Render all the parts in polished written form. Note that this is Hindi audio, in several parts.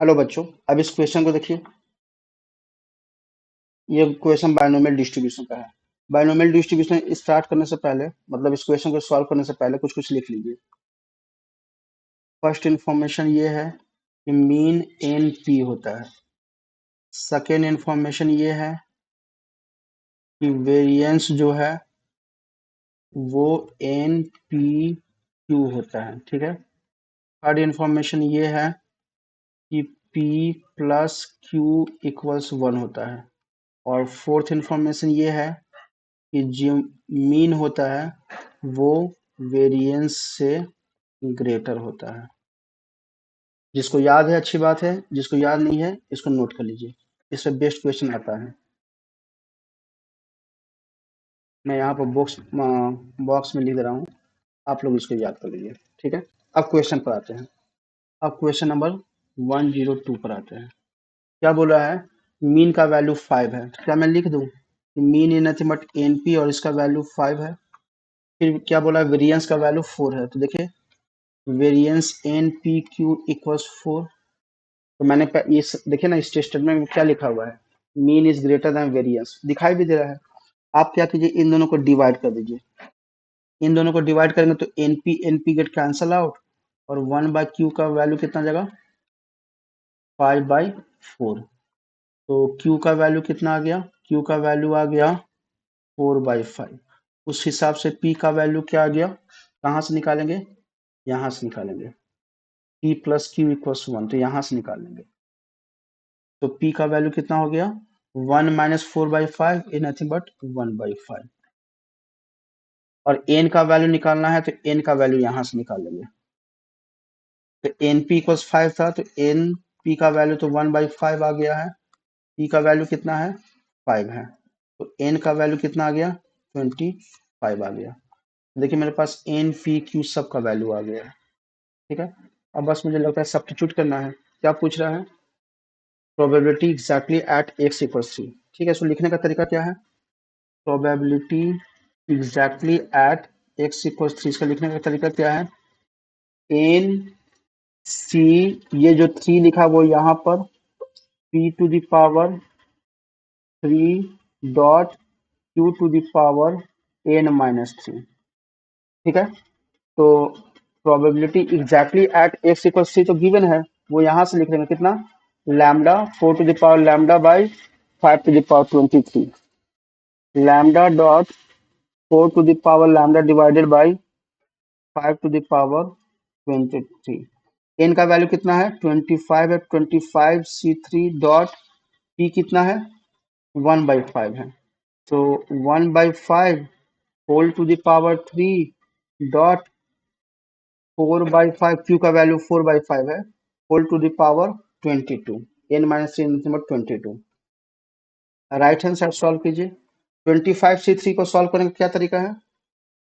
हेलो बच्चों, अब इस क्वेश्चन को देखिए। ये क्वेश्चन बायनोमियल डिस्ट्रीब्यूशन का है। बायनोमियल डिस्ट्रीब्यूशन स्टार्ट करने से पहले, मतलब इस क्वेश्चन को सॉल्व करने से पहले कुछ कुछ लिख लीजिए। फर्स्ट इंफॉर्मेशन ये है कि मीन एन पी होता है। सेकेंड इंफॉर्मेशन ये है कि वेरिएंस जो है वो एन पी क्यू होता है। ठीक है। थर्ड इंफॉर्मेशन ये है कि पी प्लस क्यू इक्वल्स 1 होता है। और फोर्थ इंफॉर्मेशन ये है कि जो मीन होता है वो वेरिएंस से ग्रेटर होता है। जिसको याद है अच्छी बात है, जिसको याद नहीं है इसको नोट कर लीजिए। इससे बेस्ट क्वेश्चन आता है। मैं यहाँ पर बॉक्स में लिख रहा हूँ, आप लोग इसको याद कर लीजिए। ठीक है। अब क्वेश्चन पर आते हैं। अब क्वेश्चन नंबर 102 पर आते हैं। क्या बोल रहा है? मीन का वैल्यू 5 है। क्या मैं लिख दूं कि mean is nothing but NP और इसका वैल्यू 5 है। फिर क्या बोला? वेरिएंस का वैल्यू 4 है। तो देखिए, variance n p q equals 4। तो मैंने ये देखिए ना, इस स्टेटमेंट में क्या लिखा हुआ है? Mean is greater than variance, दिखाई भी दे रहा है। आप क्या कीजिए, इन दोनों को डिवाइड कर दीजिए। इन दोनों को डिवाइड करेंगे तो n p get cancel out, और 1/q का वैल्यू कितना जगह? 5/4। तो q का वैल्यू कितना आ गया? q का वैल्यू आ गया 4/5। उस हिसाब से p का वैल्यू क्या आ गया? कहाँ से निकालेंगे? यहाँ से निकालेंगे। p प्लस क्यू इक्वल्स 1, तो यहाँ से निकालेंगे। तो p का वैल्यू कितना हो गया? 1 माइनस 4/5 इज नथिंग बट 1/5। और n का वैल्यू निकालना है तो n का वैल्यू यहाँ से निकाल लेंगे। तो एन पी इक्वल्स 5 था, तो एन पी का वैल्यू तो 1/5 आ गया है। p का वैल्यू कितना है? 5 है। तो n का वैल्यू कितना आ गया? 25 आ गया। देखिए मेरे पास एन पी क्यू सब का वैल्यू आ गया है। ठीक है। अब बस मुझे लगता है सब्स्टिट्यूट करना है। क्या पूछ रहा है? Probability exactly at x equals 3। ठीक है। इसको लिखने का तरीका क्या है? Probability exactly at x equals 3, इसका लिखने का तरीका क्या है? एन सी, ये जो 3 लिखा वो यहाँ पर p to the power 3 dot q to the power n-3। ठीक है। तो probability exactly at x equal 3 तो गिवन है, वो यहाँ से लिख लेंगे। कितना? Lambda 4 to the power lambda by 5 to the power 23। Lambda dot 4 to the power lambda divided by 5 to the power 23। N का वैल्यू कितना है? 25 है। 25c3 डॉट p कितना है? 1/5 है। तो 1/5 whole to the power 3 dot 4/5, q का वैल्यू 4/5 है, whole to the power 22। n minus 3 number 22। Right hand side solve कीजिए। 25c3 को सॉल्व करने का क्या तरीका है?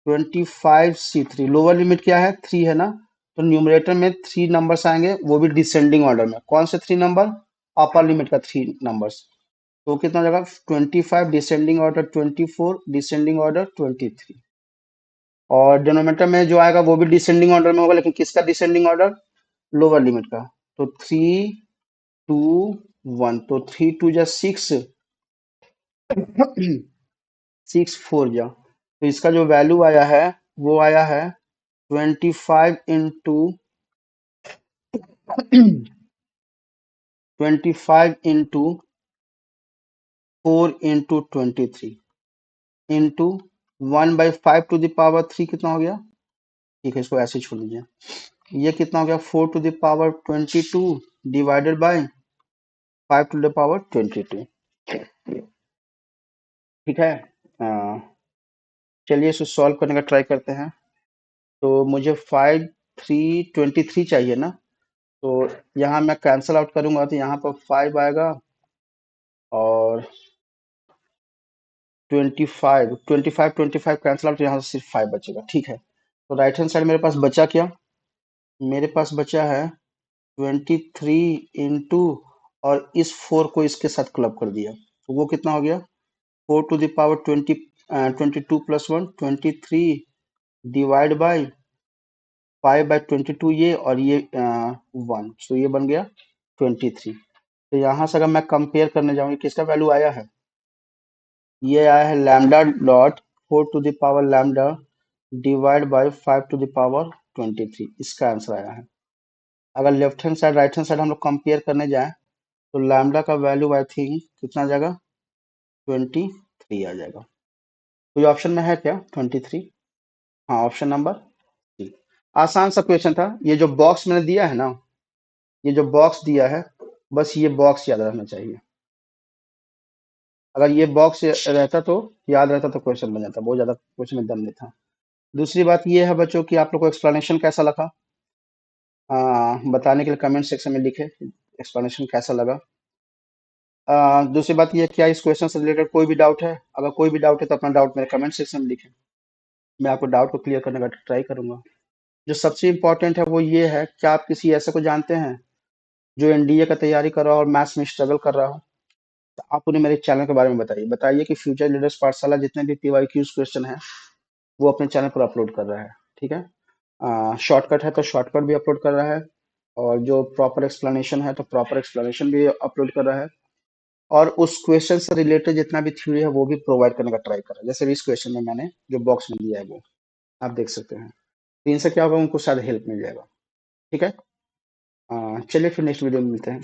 25c3 लोअर लिमिट क्या है? 3 है ना। तो न्यूमरेटर में 3 नंबर्स आएंगे, वो भी डिसेंडिंग ऑर्डर में। कौन से 3 नंबर? अपर लिमिट का 3 नंबर्स। तो कितना जगह? 25 डिसेंडिंग ऑर्डर 24 डिसेंडिंग ऑर्डर 23। और डिनोमिनेटर में जो आएगा वो भी डिसेंडिंग ऑर्डर में होगा, लेकिन किसका डिसेंडिंग ऑर्डर? लोअर लिमिट का। तो 3 2 1, तो 3 2 जा 6 6 4 जा, तो इसका जो वैल्यू आया है वो आया है 25 into 25 into 4 into 23 into 1/5 to the power 3 कितना हो गया? ठीक है, इसको ऐसे छोड़ दीजिए। ये कितना हो गया? 4 to the power 22 divided by 5 to the power 22। ठीक है। चलिए इसको सॉल्व करने का ट्राई करते हैं। तो मुझे 5 3 23 चाहिए ना। तो यहाँ मैं कैंसल आउट करूंगा तो यहाँ पर 5 आएगा और 25 कैंसल आउट, यहाँ से सिर्फ 5 बचेगा। ठीक है। तो राइट हैंड साइड मेरे पास बचा क्या? मेरे पास बचा है 23 इंटू, और इस 4 को इसके साथ क्लब कर दिया, तो वो कितना हो गया? 4 to the power 22 plus 1 23 divide by 5/22, ये और ये 1, तो ये बन गया 23। तो यहाँ से अगर मैं कंपेयर करने जाऊँ, किसका वैल्यू आया है, ये आया है lambda dot 4 to the power lambda divide by 5 to the power 23, इसका आंसर आया है। अगर left hand side right hand side हम लोग कंपेयर करने जाएं तो लैम्डा का वैल्यू आई थिंक कितना आ जाएगा, 23 आ जाएगा। कोई ऑप्शन में है क्या 23? हाँ, ऑप्शन नंबर सी। आसान सा क्वेश्चन था। ये जो बॉक्स मैंने दिया है ना, ये जो बॉक्स दिया है, बस ये बॉक्स याद रखना चाहिए। अगर ये बॉक्स रहता तो याद रहता तो क्वेश्चन बन जाता, बहुत ज्यादा क्वेश्चन में दम नहीं था। दूसरी बात ये है बच्चों कि आप लोग को एक्सप्लेनेशन कैसा लगा, बताने के लिए कमेंट सेक्शन में लिखे एक्सप्लेनेशन कैसा लगा। दूसरी बात ये है, क्या इस क्वेश्चन से रिलेटेड कोई भी डाउट है? अगर कोई भी डाउट है तो अपना डाउट मेरे कमेंट सेक्शन में लिखें, मैं आपको डाउट को क्लियर करने का ट्राई करूंगा। जो सबसे इम्पोर्टेंट है वो ये है, क्या आप किसी ऐसे को जानते हैं जो एनडीए का तैयारी कर रहा हो और मैथ्स में स्ट्रगल कर रहा हो? तो आप उन्हें मेरे चैनल के बारे में बताइए, बताइए कि फ्यूचर लीडर्स पाठशाला जितने भी पीवाईक्यूज क्वेश्चन है वो अपने चैनल पर अपलोड कर रहा है। ठीक है, शॉर्टकट है तो शॉर्टकट भी अपलोड कर रहा है, और जो प्रॉपर एक्सप्लेनेशन है तो प्रॉपर एक्सप्लेनेशन भी अपलोड कर रहा है, और उस क्वेश्चन से रिलेटेड जितना भी थ्योरी है वो भी प्रोवाइड करने का ट्राई कर रहा है। जैसे भी इस क्वेश्चन में मैंने जो बॉक्स में दिया है वो आप देख सकते हैं। तो इनसे क्या होगा, उनको शायद हेल्प मिल जाएगा। ठीक है, चलिए फिर नेक्स्ट वीडियो में मिलते हैं।